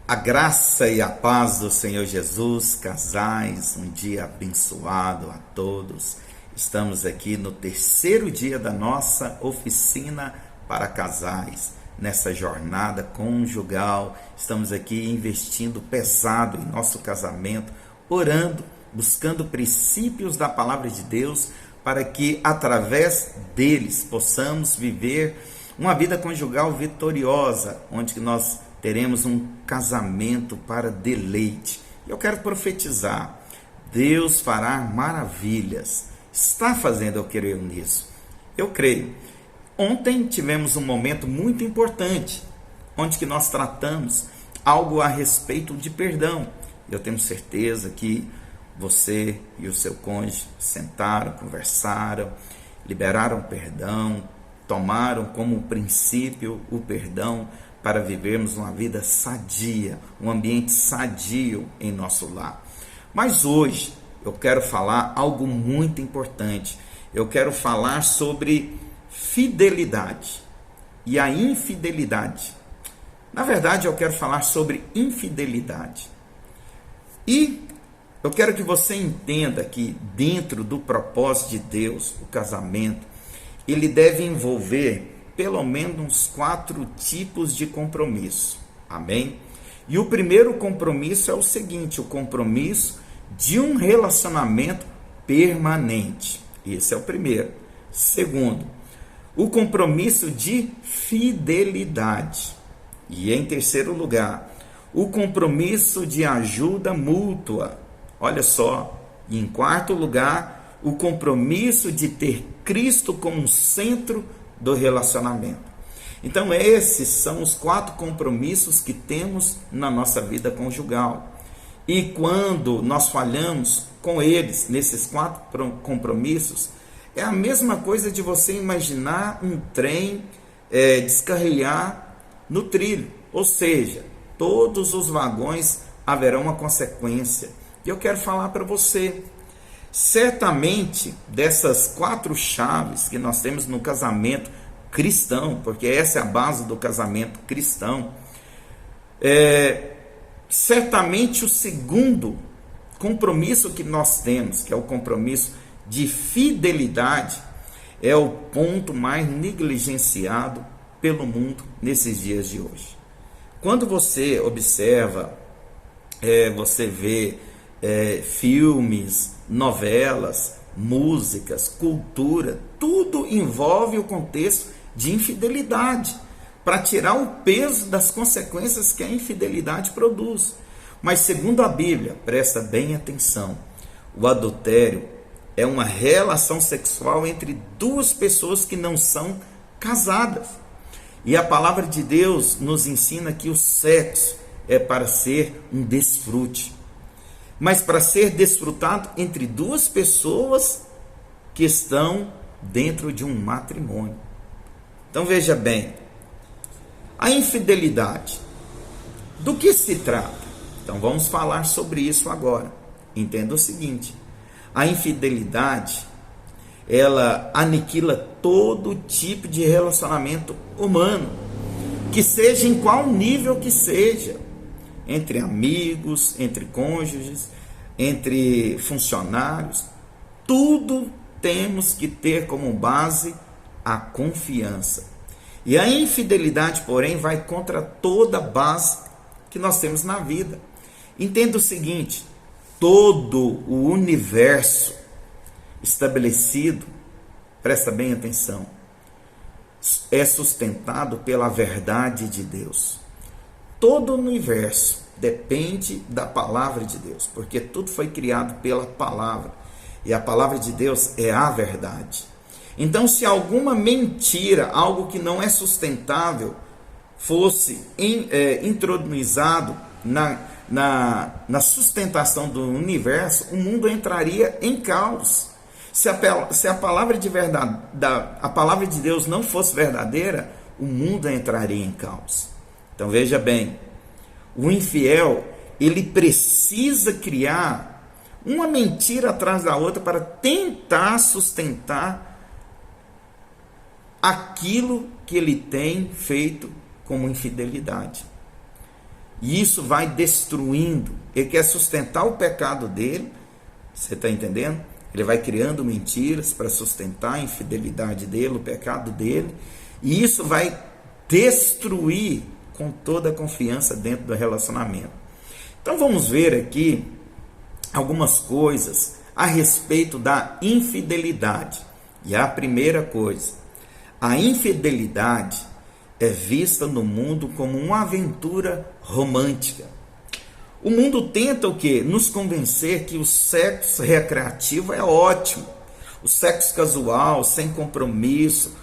A graça e a paz do Senhor Jesus, casais, um dia abençoado a todos. Estamos aqui no terceiro dia da nossa oficina para casais, nessa jornada conjugal. Estamos aqui investindo pesado em nosso casamento, orando, buscando princípios da palavra de Deus, para que através deles possamos viver uma vida conjugal vitoriosa, onde nós teremos um casamento para deleite. Eu quero profetizar, Deus fará maravilhas. Está fazendo, eu creio nisso. Eu creio. Ontem tivemos um momento muito importante, onde que nós tratamos algo a respeito de perdão. Eu tenho certeza que você e o seu cônjuge sentaram, conversaram, liberaram perdão, tomaram como princípio o perdão, para vivermos uma vida sadia, um ambiente sadio em nosso lar. Mas hoje eu quero falar algo muito importante. Eu quero falar sobre fidelidade e a infidelidade. Na verdade, eu quero falar sobre infidelidade. E eu quero que você entenda que dentro do propósito de Deus, o casamento, ele deve envolver pelo menos 4 tipos de compromisso. Amém? E o primeiro compromisso é o seguinte: o compromisso de um relacionamento permanente. Esse é o primeiro. Segundo, o compromisso de fidelidade. E em terceiro lugar, o compromisso de ajuda mútua. Olha só. E em quarto lugar, o compromisso de ter Cristo como centro do relacionamento. Então esses são os 4 compromissos que temos na nossa vida conjugal. E quando nós falhamos com eles, nesses 4 compromissos, é a mesma coisa de você imaginar um trem descarrilhar no trilho. Ou seja, todos os vagões haverão uma consequência. E eu quero falar para você, certamente, dessas 4 chaves que nós temos no casamento cristão, porque essa é a base do casamento cristão, certamente o segundo compromisso que nós temos, que é o compromisso de fidelidade, é o ponto mais negligenciado pelo mundo nesses dias de hoje. Quando você observa, você vê filmes, novelas, músicas, cultura, tudo envolve o contexto de infidelidade, para tirar o peso das consequências que a infidelidade produz. Mas segundo a Bíblia, presta bem atenção, o adultério é uma relação sexual entre 2 pessoas que não são casadas. E a palavra de Deus nos ensina que o sexo é para ser um desfrute, mas para ser desfrutado entre 2 pessoas que estão dentro de um matrimônio. Então veja bem, a infidelidade, do que se trata? Então vamos falar sobre isso agora. Entenda o seguinte: a infidelidade, ela aniquila todo tipo de relacionamento humano, que seja em qual nível que seja, entre amigos, entre cônjuges, entre funcionários. Tudo temos que ter como base a confiança. E a infidelidade, porém, vai contra toda a base que nós temos na vida. Entenda o seguinte: todo o universo estabelecido, presta bem atenção, é sustentado pela verdade de Deus. Todo o universo depende da palavra de Deus, porque tudo foi criado pela palavra, e a palavra de Deus é a verdade. Então, se alguma mentira, algo que não é sustentável, fosse introduzado na sustentação do universo, o mundo entraria em caos. Se a palavra de verdade, a palavra de Deus não fosse verdadeira, o mundo entraria em caos. Então veja bem, o infiel, ele precisa criar uma mentira atrás da outra para tentar sustentar aquilo que ele tem feito como infidelidade. E isso vai destruindo. Ele quer sustentar o pecado dele. Você está entendendo? Ele vai criando mentiras para sustentar a infidelidade dele, o pecado dele. E isso vai destruir com toda a confiança dentro do relacionamento. Então vamos ver aqui algumas coisas a respeito da infidelidade. E a primeira coisa, a infidelidade é vista no mundo como uma aventura romântica. O mundo tenta o quê? Nos convencer que o sexo recreativo é ótimo. O sexo casual, sem compromisso,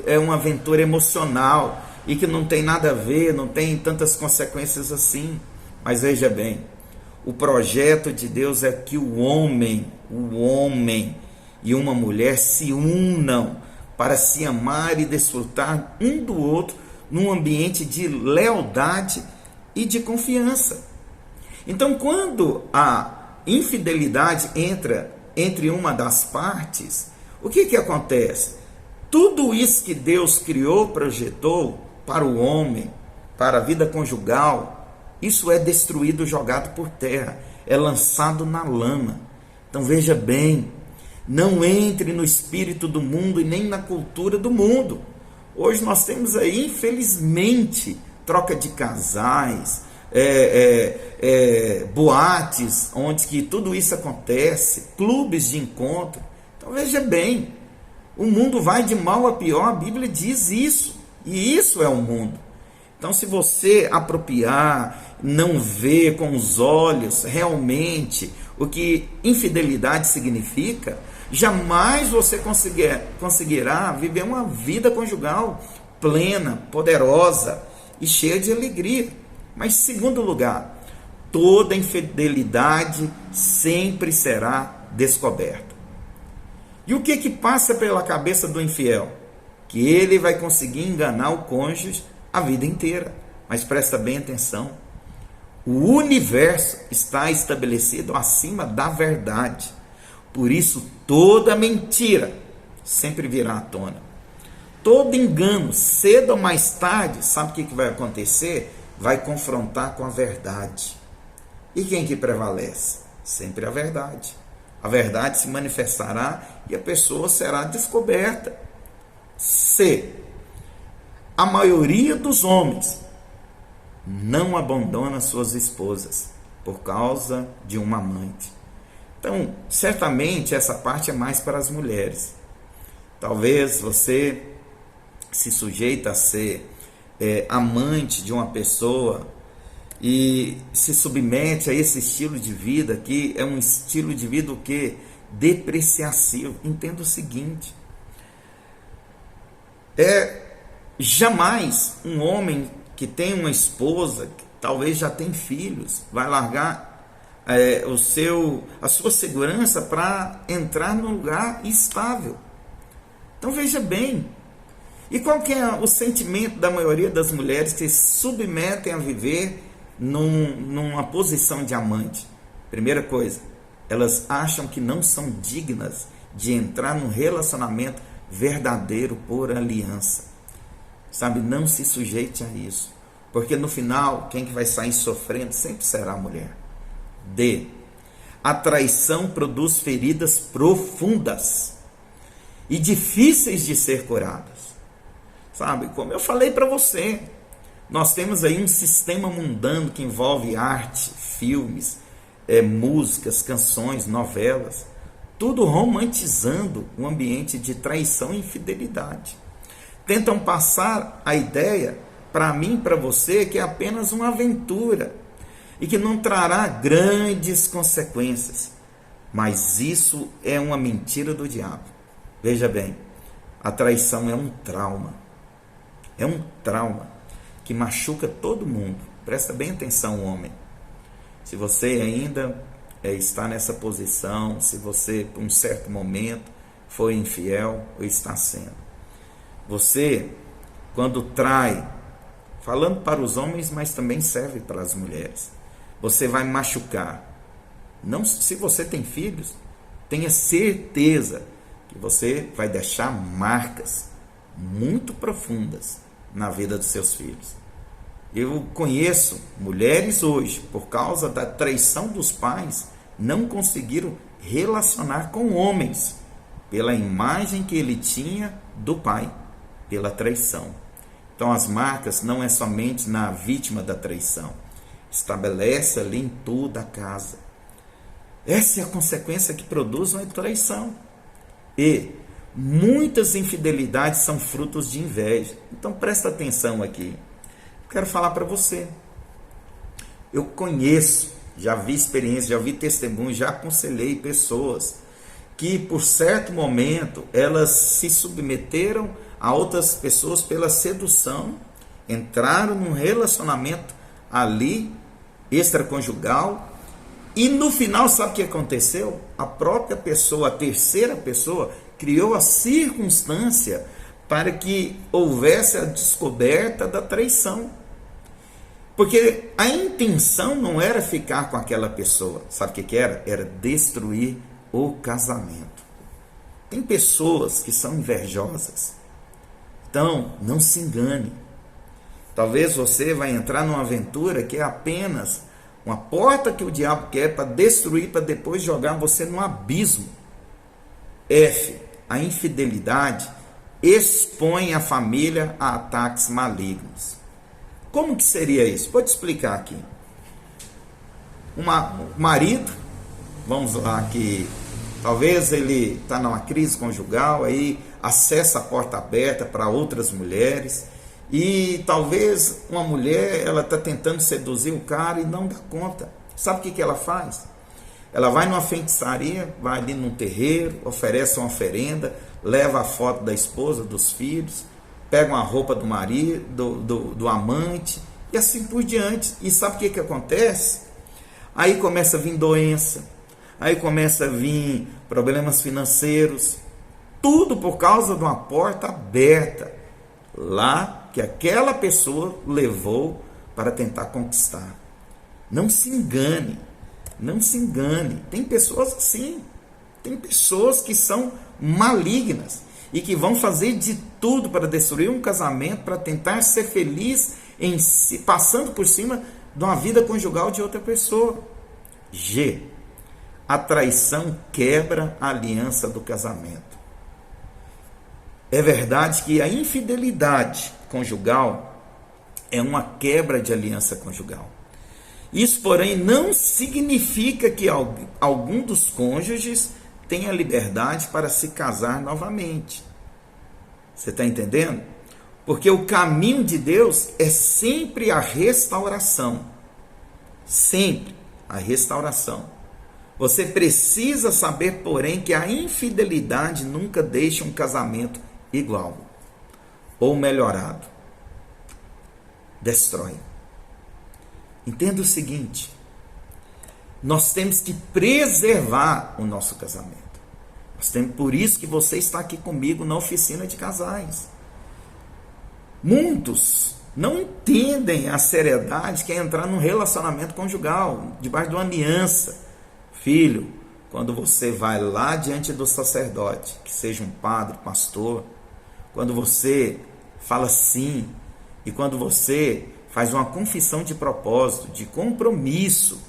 é uma aventura emocional e que não tem nada a ver, não tem tantas consequências assim. Mas veja bem, o projeto de Deus é que o homem e uma mulher se unam para se amar e desfrutar um do outro num ambiente de lealdade e de confiança. Então, quando a infidelidade entra entre uma das partes, o que acontece? Tudo isso que Deus criou, projetou para o homem, para a vida conjugal, isso é destruído, jogado por terra, é lançado na lama. Então veja bem, não entre no espírito do mundo e nem na cultura do mundo. Hoje nós temos aí, infelizmente, troca de casais, boates, onde que tudo isso acontece, clubes de encontro. Então veja bem, o mundo vai de mal a pior, a Bíblia diz isso, e isso é o mundo. Então, se você apropriar, não ver com os olhos realmente o que infidelidade significa, jamais você conseguirá viver uma vida conjugal plena, poderosa e cheia de alegria. Mas, em segundo lugar, toda infidelidade sempre será descoberta. E o que passa pela cabeça do infiel? Que ele vai conseguir enganar o cônjuge a vida inteira. Mas presta bem atenção, o universo está estabelecido acima da verdade. Por isso, toda mentira sempre virá à tona. Todo engano, cedo ou mais tarde, sabe o que vai acontecer? Vai confrontar com a verdade. E quem que prevalece? Sempre a verdade. A verdade se manifestará e a pessoa será descoberta. C. A maioria dos homens não abandona suas esposas por causa de uma amante. Então, certamente essa parte é mais para as mulheres. Talvez você se sujeita a ser amante de uma pessoa e se submete a esse estilo de vida que é um estilo de vida o quê? Depreciativo. Entenda o seguinte, jamais um homem que tem uma esposa, que talvez já tem filhos, vai largar a sua segurança para entrar num lugar estável. Então veja bem, e qual que é o sentimento da maioria das mulheres que se submetem a viver numa posição de amante? Primeira coisa, elas acham que não são dignas de entrar num relacionamento verdadeiro por aliança. Sabe, não se sujeite a isso, porque no final, quem que vai sair sofrendo sempre será a mulher. D. A traição produz feridas profundas e difíceis de ser curadas. Sabe, como eu falei para você, nós temos aí um sistema mundano que envolve arte, filmes, músicas, canções, novelas, tudo romantizando um ambiente de traição e infidelidade. Tentam passar a ideia para mim e para você que é apenas uma aventura e que não trará grandes consequências. Mas isso é uma mentira do diabo. Veja bem, a traição é um trauma. É um trauma que machuca todo mundo. Presta bem atenção, homem. Se você ainda está nessa posição, se você, por um certo momento, foi infiel ou está sendo. Você, quando trai, falando para os homens, mas também serve para as mulheres, você vai machucar. Não, se você tem filhos, tenha certeza que você vai deixar marcas muito profundas na vida dos seus filhos. Eu conheço mulheres hoje, por causa da traição dos pais, não conseguiram relacionar com homens, pela imagem que ele tinha do pai, pela traição. Então as marcas não é somente na vítima da traição, estabelece ali em toda a casa. Essa é a consequência que produz uma traição. E muitas infidelidades são frutos de inveja. Então presta atenção aqui. Quero falar para você. Eu conheço, já vi experiência, já vi testemunho, já aconselhei pessoas que por certo momento elas se submeteram a outras pessoas pela sedução, entraram num relacionamento ali extraconjugal e no final sabe o que aconteceu? A própria pessoa, a terceira pessoa, criou a circunstância para que houvesse a descoberta da traição. Porque a intenção não era ficar com aquela pessoa. Sabe o que era? Era destruir o casamento. Tem pessoas que são invejosas. Então, não se engane. Talvez você vai entrar numa aventura que é apenas uma porta que o diabo quer para destruir, para depois jogar você num abismo. F. A infidelidade expõe a família a ataques malignos. Como que seria isso? Vou te explicar aqui. O marido, vamos lá, que talvez ele está numa crise conjugal, aí acessa a porta aberta para outras mulheres, e talvez uma mulher, ela está tentando seduzir o cara e não dá conta. Sabe o que ela faz? Ela vai numa feitiçaria, vai ali num terreiro, oferece uma oferenda, leva a foto da esposa, dos filhos, pega uma roupa do marido, do amante, e assim por diante. E sabe o que acontece? Aí começa a vir doença, aí começa a vir problemas financeiros, tudo por causa de uma porta aberta, lá que aquela pessoa levou para tentar conquistar. Não se engane, não se engane. Tem pessoas assim, tem pessoas que são malignas e que vão fazer de tudo para destruir um casamento, para tentar ser feliz em si, passando por cima de uma vida conjugal de outra pessoa. G. A traição quebra a aliança do casamento. É verdade que a infidelidade conjugal é uma quebra de aliança conjugal. Isso, porém, não significa que algum dos cônjuges tenha liberdade para se casar novamente. Você está entendendo? Porque o caminho de Deus é sempre a restauração. Sempre a restauração. Você precisa saber, porém, que a infidelidade nunca deixa um casamento igual ou melhorado. Destrói. Entenda o seguinte: nós temos que preservar o nosso casamento. Por isso que você está aqui comigo na oficina de casais. Muitos não entendem a seriedade que é entrar num relacionamento conjugal, debaixo de uma aliança. Filho, quando você vai lá diante do sacerdote, que seja um padre, pastor, quando você fala sim, e quando você faz uma confissão de propósito, de compromisso,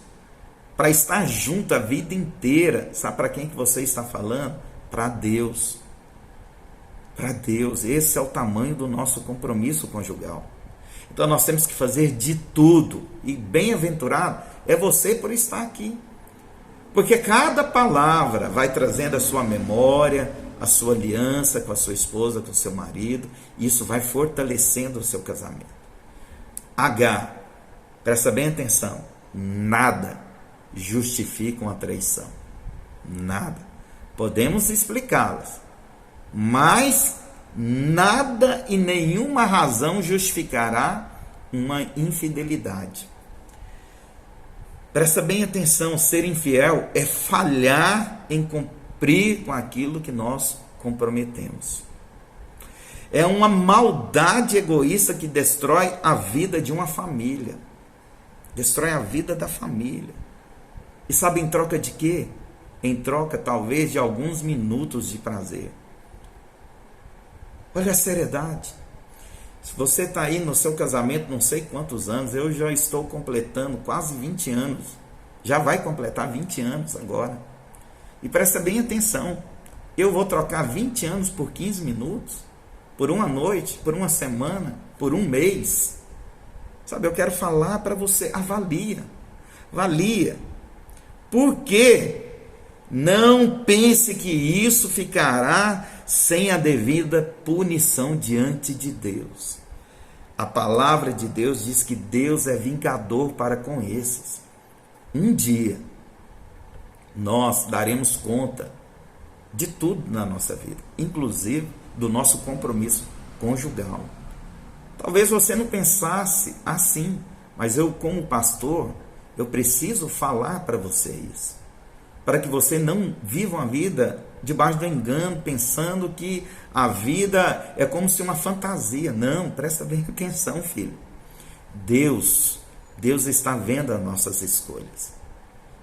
para estar junto a vida inteira, sabe para quem que você está falando? Para Deus. Para Deus. Esse é o tamanho do nosso compromisso conjugal. Então nós temos que fazer de tudo, e bem-aventurado é você por estar aqui. Porque cada palavra vai trazendo a sua memória, a sua aliança com a sua esposa, com o seu marido, e isso vai fortalecendo o seu casamento. H, presta bem atenção, nada justifica uma traição. Nada. Podemos explicá-las, mas nada e nenhuma razão justificará uma infidelidade. Presta bem atenção, ser infiel é falhar em cumprir com aquilo que nós comprometemos. É uma maldade egoísta que destrói a vida de uma família. Destrói a vida da família. E sabe em troca de quê? Em troca, talvez, de alguns minutos de prazer. Olha a seriedade. Se você está aí no seu casamento, não sei quantos anos, eu já estou completando quase 20 anos. Já vai completar 20 anos agora. E presta bem atenção. Eu vou trocar 20 anos por 15 minutos? Por uma noite? Por uma semana? Por um mês? Sabe, eu quero falar para você, avalia. Valia. Por quê? Não pense que isso ficará sem a devida punição diante de Deus. A palavra de Deus diz que Deus é vingador para com esses. Um dia, nós daremos conta de tudo na nossa vida, inclusive do nosso compromisso conjugal. Talvez você não pensasse assim, mas eu, como pastor, eu preciso falar para você isso, para que você não viva uma vida debaixo do engano, pensando que a vida é como se uma fantasia. Não, presta bem atenção, filho. Deus está vendo as nossas escolhas.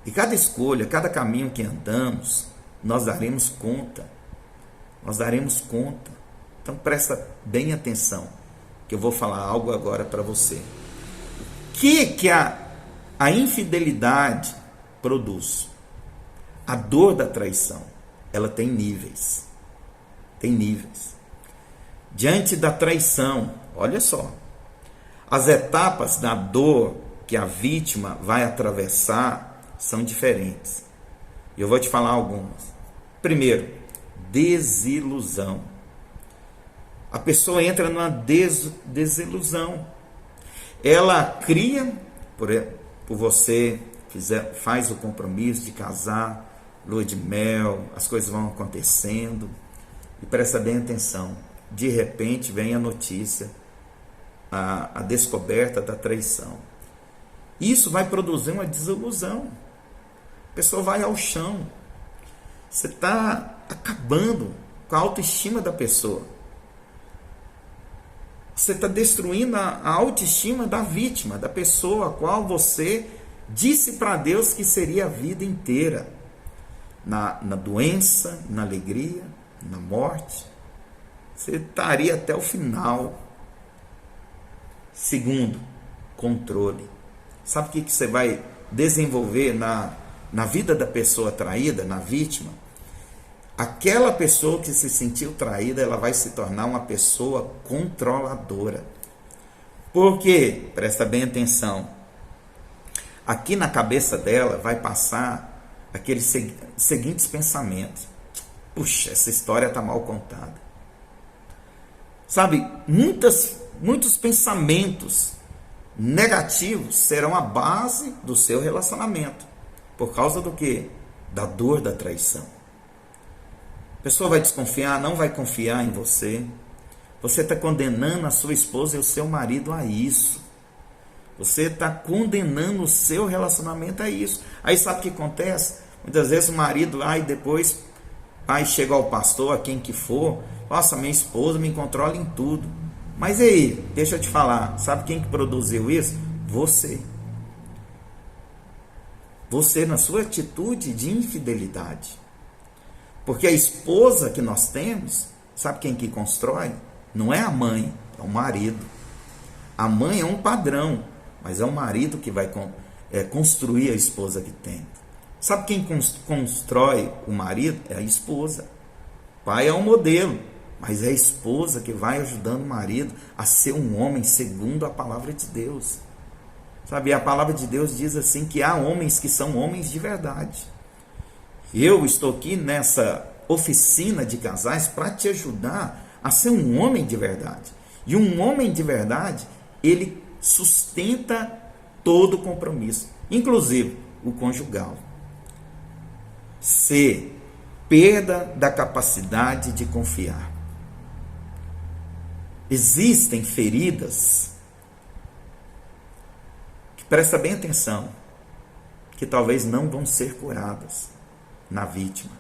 E cada escolha, cada caminho que andamos, nós daremos conta. Nós daremos conta. Então presta bem atenção, que eu vou falar algo agora para você. O que a infidelidade produz? A dor da traição, ela tem níveis. Tem níveis. Diante da traição, olha só, as etapas da dor que a vítima vai atravessar são diferentes. Eu vou te falar algumas. Primeiro, desilusão. A pessoa entra numa desilusão. Ela cria, por você, faz o compromisso de casar, lua de mel, as coisas vão acontecendo, e presta bem atenção, de repente vem a notícia, a descoberta da traição. Isso vai produzir uma desilusão, a pessoa vai ao chão, você está acabando com a autoestima da pessoa, você está destruindo a autoestima da vítima, da pessoa a qual você disse para Deus que seria a vida inteira. Na doença, na alegria, na morte, você estaria até o final. Segundo, controle. Sabe o que você vai desenvolver na vida da pessoa traída, na vítima? Aquela pessoa que se sentiu traída, ela vai se tornar uma pessoa controladora. Por quê? Presta bem atenção. Aqui na cabeça dela vai passar aqueles seguintes pensamentos. Puxa, essa história está mal contada. Sabe, muitos pensamentos negativos serão a base do seu relacionamento. Por causa do quê? Da dor da traição. A pessoa vai desconfiar, não vai confiar em você. Você está condenando a sua esposa e o seu marido a isso. Você está condenando o seu relacionamento a isso. Aí sabe o que acontece? Muitas vezes o marido, depois chega ao pastor, a quem que for, nossa, minha esposa me controla em tudo. Mas aí, deixa eu te falar, sabe quem que produziu isso? Você. Você na sua atitude de infidelidade. Porque a esposa que nós temos, sabe quem que constrói? Não é a mãe, é o marido. A mãe é um padrão, mas é o marido que vai construir a esposa que tem. Sabe quem constrói o marido? É a esposa. O pai é um modelo, mas é a esposa que vai ajudando o marido a ser um homem segundo a palavra de Deus. Sabe, a palavra de Deus diz assim que há homens que são homens de verdade. Eu estou aqui nessa oficina de casais para te ajudar a ser um homem de verdade. E um homem de verdade, ele sustenta todo o compromisso, inclusive o conjugal. C. Perda da capacidade de confiar. Existem feridas que, presta bem atenção, que talvez não vão ser curadas na vítima.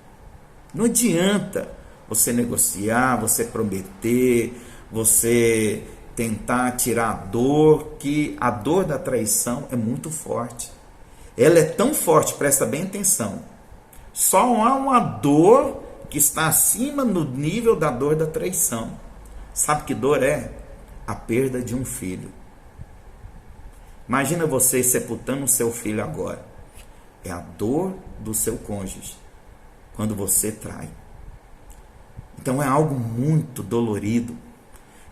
Não adianta você negociar, você prometer, você tentar tirar a dor, que a dor da traição é muito forte. Ela é tão forte, presta bem atenção. Só há uma dor que está acima no nível da dor da traição. Sabe que dor é? a perda de um filho. Imagina você sepultando o seu filho agora. É a dor do seu cônjuge quando você trai. Então é algo muito dolorido,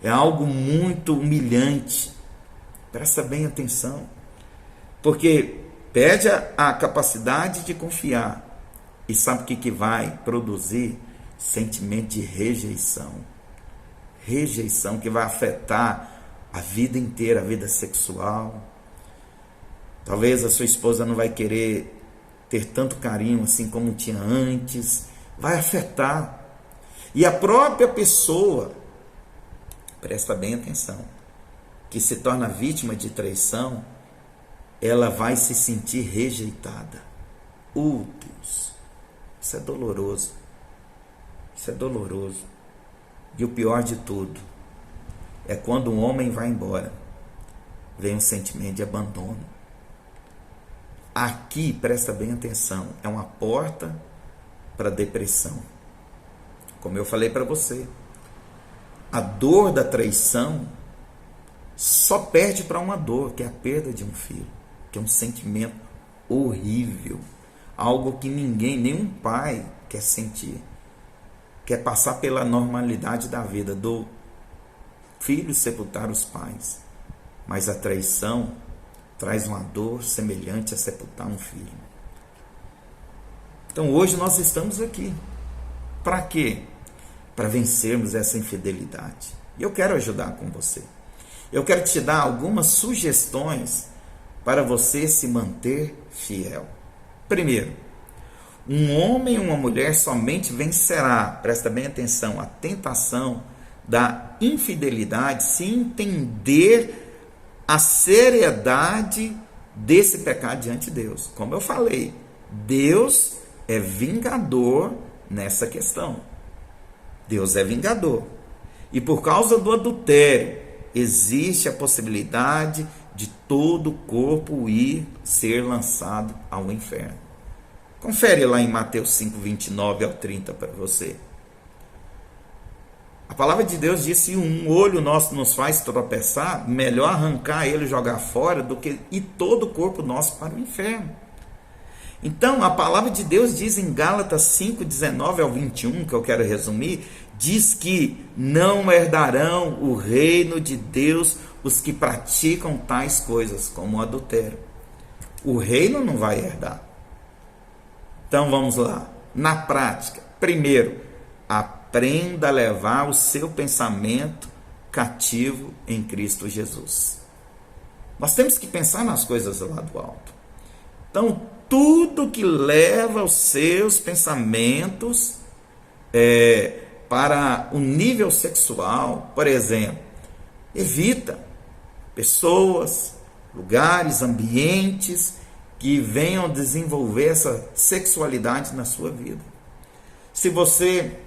é algo muito humilhante. Presta bem atenção, porque perde a capacidade de confiar. E sabe o que vai produzir? Sentimento de rejeição. Rejeição que vai afetar a vida inteira, a vida sexual. Talvez a sua esposa não vai querer ter tanto carinho assim como tinha antes. Vai afetar. E a própria pessoa, presta bem atenção, que se torna vítima de traição, ela vai se sentir rejeitada. Deus, isso é doloroso. Isso é doloroso. E o pior de tudo é quando um homem vai embora, vem um sentimento de abandono. Aqui, presta bem atenção, é uma porta para a depressão. Como eu falei para você, a dor da traição só perde para uma dor, que é a perda de um filho, que é um sentimento horrível, algo que ninguém, nenhum pai quer sentir, quer passar pela normalidade da vida do filho sepultar os pais, mas a traição traz uma dor semelhante a sepultar um filho. Então hoje nós estamos aqui, para quê? Para vencermos essa infidelidade. E eu quero ajudar com você. Eu quero te dar algumas sugestões para você se manter fiel. Primeiro, um homem e uma mulher somente vencerá, presta bem atenção, a tentação da infidelidade se entender a seriedade desse pecado diante de Deus. Como eu falei, Deus é vingador nessa questão. Deus é vingador. E por causa do adultério, existe a possibilidade de todo o corpo ser lançado ao inferno. Confere lá em Mateus 5, 29 ao 30 para você. A palavra de Deus diz: se um olho nosso nos faz tropeçar, melhor arrancar ele e jogar fora do que ir todo o corpo nosso para o inferno. Então, a palavra de Deus diz em Gálatas 5, 19 ao 21, que eu quero resumir, diz que não herdarão o reino de Deus os que praticam tais coisas, como o adultério. O reino não vai herdar. Então, vamos lá. Na prática, primeiro, aprenda a levar o seu pensamento cativo em Cristo Jesus. Nós temos que pensar nas coisas lá do alto. Então, tudo que leva os seus pensamentos para o nível sexual, por exemplo, evita pessoas, lugares, ambientes que venham desenvolver essa sexualidade na sua vida. Se você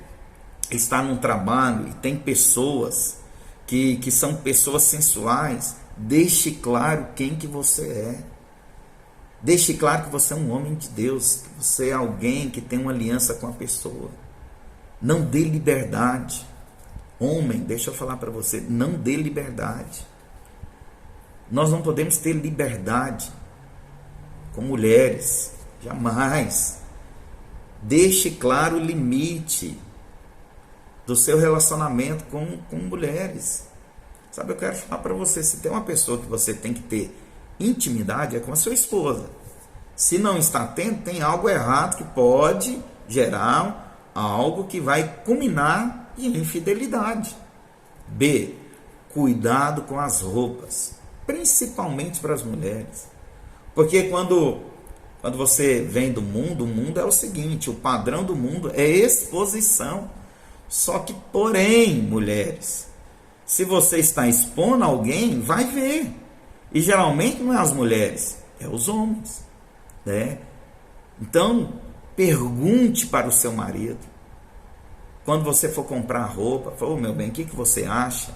está num trabalho e tem pessoas que são pessoas sensuais, deixe claro quem que você é. Deixe claro que você é um homem de Deus, que você é alguém que tem uma aliança com a pessoa. Não dê liberdade. Homem, deixa eu falar para você, não dê liberdade. Nós não podemos ter liberdade com mulheres, jamais. Deixe claro o limite do seu relacionamento com mulheres. Sabe, eu quero falar para você, se tem uma pessoa que você tem que ter intimidade, é com a sua esposa. Se não está tendo, tem algo errado que pode gerar algo que vai culminar em infidelidade. B, cuidado com as roupas, principalmente para as mulheres. Porque quando você vem do mundo, o mundo é o seguinte, o padrão do mundo é exposição. Só que, porém, mulheres, se você está expondo alguém, vai ver. E geralmente não é as mulheres, é os homens, né? Então, pergunte para o seu marido. Quando você for comprar roupa, fala: meu bem, o que você acha?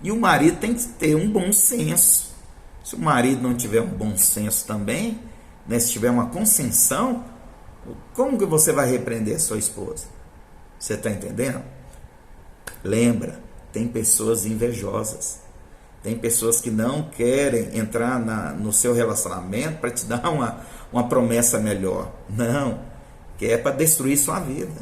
E o marido tem que ter um bom senso. Se o marido não tiver um bom senso também, né, se tiver uma consciência, como que você vai repreender a sua esposa? Você está entendendo? Lembra, tem pessoas invejosas. Tem pessoas que não querem entrar no seu relacionamento para te dar uma promessa melhor. Não, que é para destruir sua vida.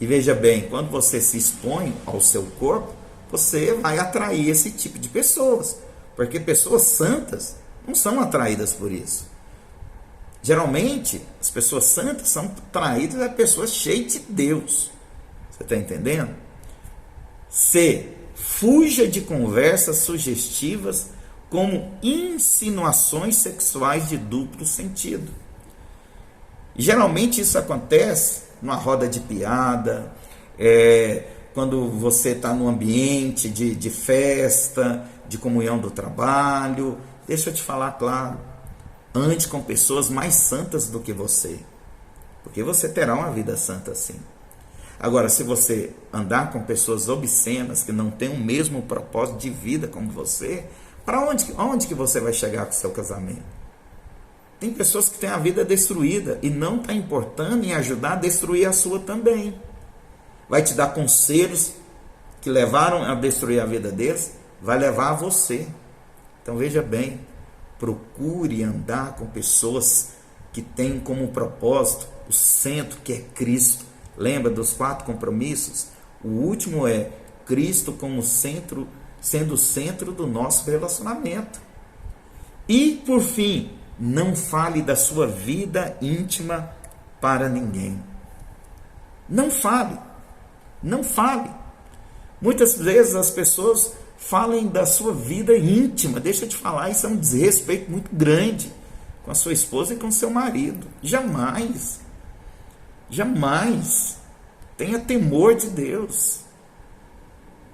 E veja bem, quando você se expõe ao seu corpo, você vai atrair esse tipo de pessoas. Porque pessoas santas não são atraídas por isso. Geralmente, as pessoas santas são atraídas a pessoas cheias de Deus. Você está entendendo? C. Fuja de conversas sugestivas como insinuações sexuais de duplo sentido. Geralmente isso acontece numa roda de piada, quando você está num ambiente de festa, de comunhão do trabalho. Deixa eu te falar claro, ande com pessoas mais santas do que você, porque você terá uma vida santa assim. Agora, se você andar com pessoas obscenas, que não têm o mesmo propósito de vida como você, para onde que você vai chegar com o seu casamento? Tem pessoas que têm a vida destruída e não está importando em ajudar a destruir a sua também. Vai te dar conselhos que levaram a destruir a vida deles, vai levar a você. Então veja bem, procure andar com pessoas que têm como propósito o centro, que é Cristo. Lembra dos 4 compromissos? O último é Cristo como centro, sendo o centro do nosso relacionamento. E, por fim, não fale da sua vida íntima para ninguém. Não fale. Não fale. Muitas vezes as pessoas falam da sua vida íntima. Deixa eu te falar, isso é um desrespeito muito grande com a sua esposa e com o seu marido. Jamais. Jamais. Tenha temor de Deus.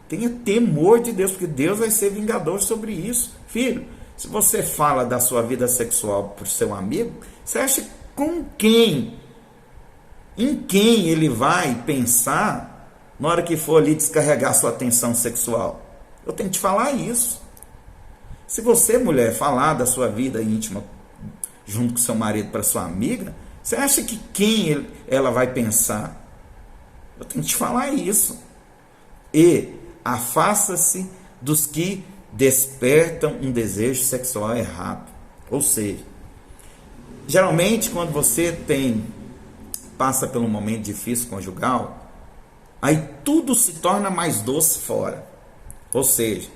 Tenha temor de Deus, porque Deus vai ser vingador sobre isso. Filho, se você fala da sua vida sexual para o seu amigo, você acha com quem? Em quem ele vai pensar na hora que for ali descarregar sua atenção sexual? Eu tenho que te falar isso. Se você, mulher, falar da sua vida íntima junto com seu marido para sua amiga, você acha que quem ela vai pensar? Eu tenho que te falar isso. E afasta-se dos que despertam um desejo sexual errado. Ou seja, geralmente quando você passa por um momento difícil conjugal, aí tudo se torna mais doce fora. Ou seja,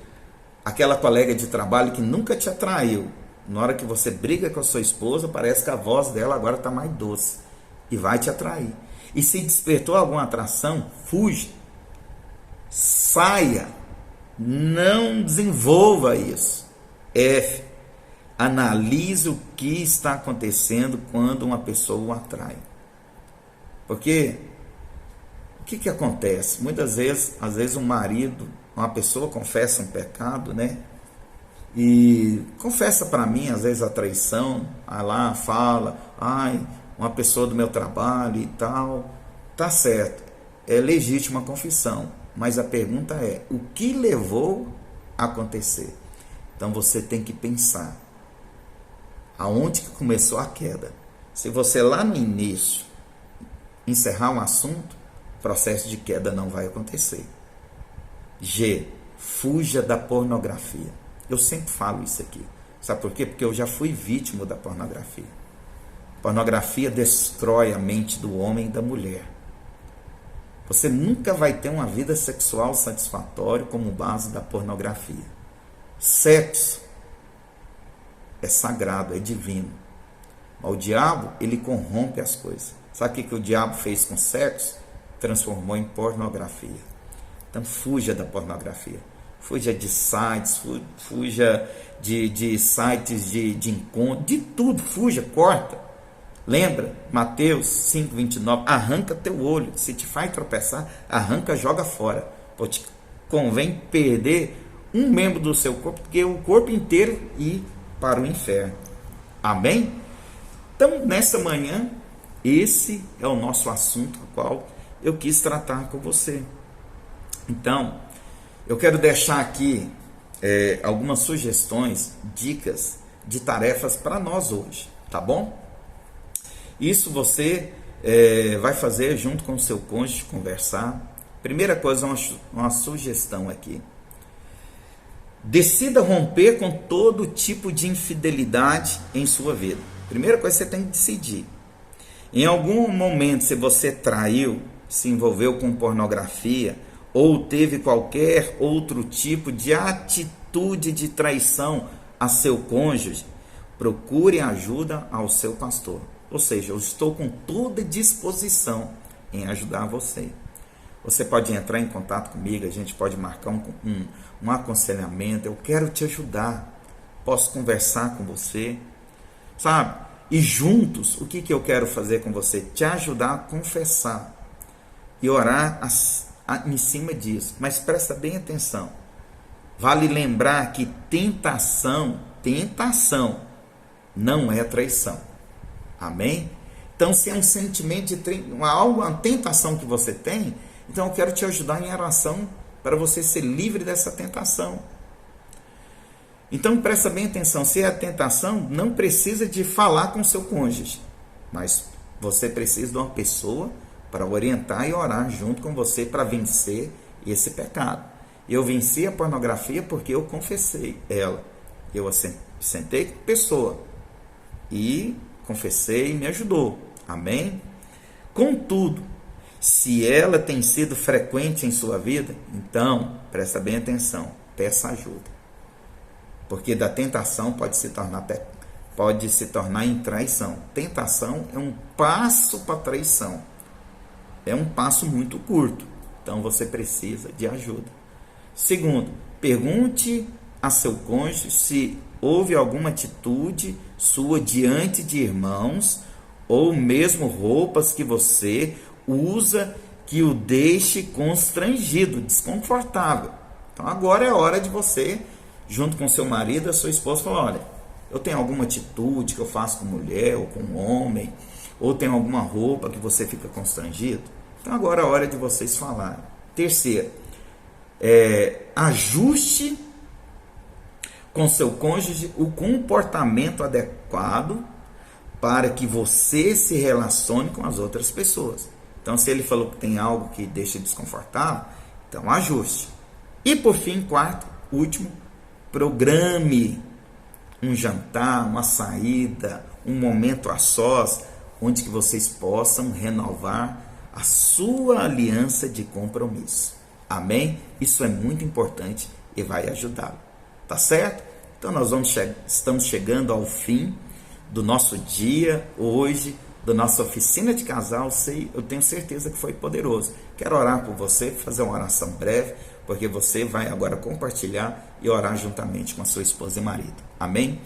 aquela colega de trabalho que nunca te atraiu, na hora que você briga com a sua esposa, parece que a voz dela agora está mais doce e vai te atrair. E se despertou alguma atração, fuja, saia, não desenvolva isso. F. Analise o que está acontecendo quando uma pessoa o atrai. Porque o que acontece? Muitas vezes, às vezes um marido, uma pessoa confessa um pecado, né? E confessa para mim, às vezes, a traição, lá fala, uma pessoa do meu trabalho e tal. Tá certo, é legítima a confissão, mas a pergunta é, o que levou a acontecer? Então você tem que pensar, aonde que começou a queda? Se você lá no início encerrar um assunto, o processo de queda não vai acontecer. G. Fuja da pornografia. Eu sempre falo isso aqui. Sabe por quê? Porque eu já fui vítima da pornografia. Pornografia destrói a mente do homem e da mulher. Você nunca vai ter uma vida sexual satisfatória como base da pornografia. Sexo é sagrado, é divino. Mas o diabo, ele corrompe as coisas. Sabe o que o diabo fez com o sexo? Transformou em pornografia. Então fuja da pornografia. Fuja de sites, fuja de sites de encontro, de tudo, fuja, corta. Lembra, Mateus 5,29, arranca teu olho, se te faz tropeçar, arranca, joga fora. Pô, te convém perder um membro do seu corpo, porque o corpo inteiro ir para o inferno. Amém? Então, nessa manhã, esse é o nosso assunto, o qual eu quis tratar com você. Então, eu quero deixar aqui algumas sugestões, dicas de tarefas para nós hoje, tá bom? Isso você vai fazer junto com o seu cônjuge, conversar. Primeira coisa, uma sugestão aqui. Decida romper com todo tipo de infidelidade em sua vida. Primeira coisa que você tem que decidir. Em algum momento, se você traiu, se envolveu com pornografia ou teve qualquer outro tipo de atitude de traição a seu cônjuge, procure ajuda ao seu pastor. Ou seja, eu estou com toda disposição em ajudar você. Você pode entrar em contato comigo, a gente pode marcar um aconselhamento. Eu quero te ajudar, posso conversar com você, sabe? E juntos, o que eu quero fazer com você? Te ajudar a confessar e orar em cima disso. Mas presta bem atenção. Vale lembrar que tentação não é traição. Amém? Então, se é um sentimento de uma tentação que você tem, então eu quero te ajudar em oração para você ser livre dessa tentação. Então presta bem atenção, se é a tentação, não precisa de falar com seu cônjuge, mas você precisa de uma pessoa para orientar e orar junto com você para vencer esse pecado. Eu venci a pornografia porque eu confessei ela. Eu sentei com a pessoa e confessei e me ajudou. Amém? Contudo, se ela tem sido frequente em sua vida, então, presta bem atenção, peça ajuda. Porque da tentação pode se tornar em traição. Tentação é um passo para traição. É um passo muito curto. Então você precisa de ajuda. Segundo, pergunte a seu cônjuge se houve alguma atitude sua diante de irmãos ou mesmo roupas que você usa que o deixe constrangido, desconfortável. Então agora é hora de você, junto com seu marido, a sua esposa, falar: olha, eu tenho alguma atitude que eu faço com mulher ou com homem, ou tem alguma roupa que você fica constrangido. Então agora é hora de vocês falarem. Terceiro, ajuste com seu cônjuge o comportamento adequado para que você se relacione com as outras pessoas. Então, se ele falou que tem algo que deixa desconfortável, então ajuste. E por fim, quarto, último, programe um jantar, uma saída, um momento a sós, onde que vocês possam renovar a sua aliança de compromisso. Amém? Isso é muito importante e vai ajudá-lo. Tá certo? Então nós estamos chegando ao fim do nosso dia hoje, da nossa oficina de casal. Eu tenho certeza que foi poderoso. Quero orar por você, fazer uma oração breve, porque você vai agora compartilhar e orar juntamente com a sua esposa e marido. Amém?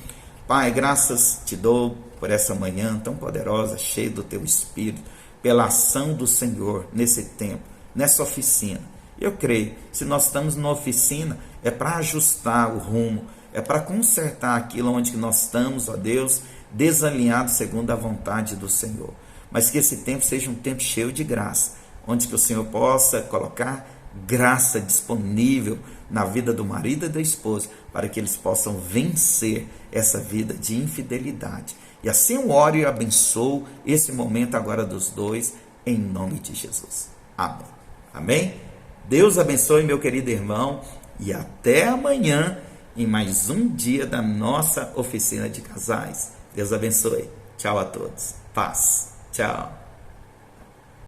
Pai, graças te dou por essa manhã tão poderosa, cheia do teu Espírito, pela ação do Senhor nesse tempo, nessa oficina. Eu creio, se nós estamos numa oficina, é para ajustar o rumo, é para consertar aquilo onde nós estamos, ó Deus, desalinhados segundo a vontade do Senhor. Mas que esse tempo seja um tempo cheio de graça, onde que o Senhor possa colocar graça disponível na vida do marido e da esposa, para que eles possam vencer essa vida de infidelidade. E assim eu oro e abençoo esse momento agora dos dois, em nome de Jesus. Amém. Amém? Deus abençoe, meu querido irmão, e até amanhã em mais um dia da nossa oficina de casais. Deus abençoe. Tchau a todos. Paz. Tchau.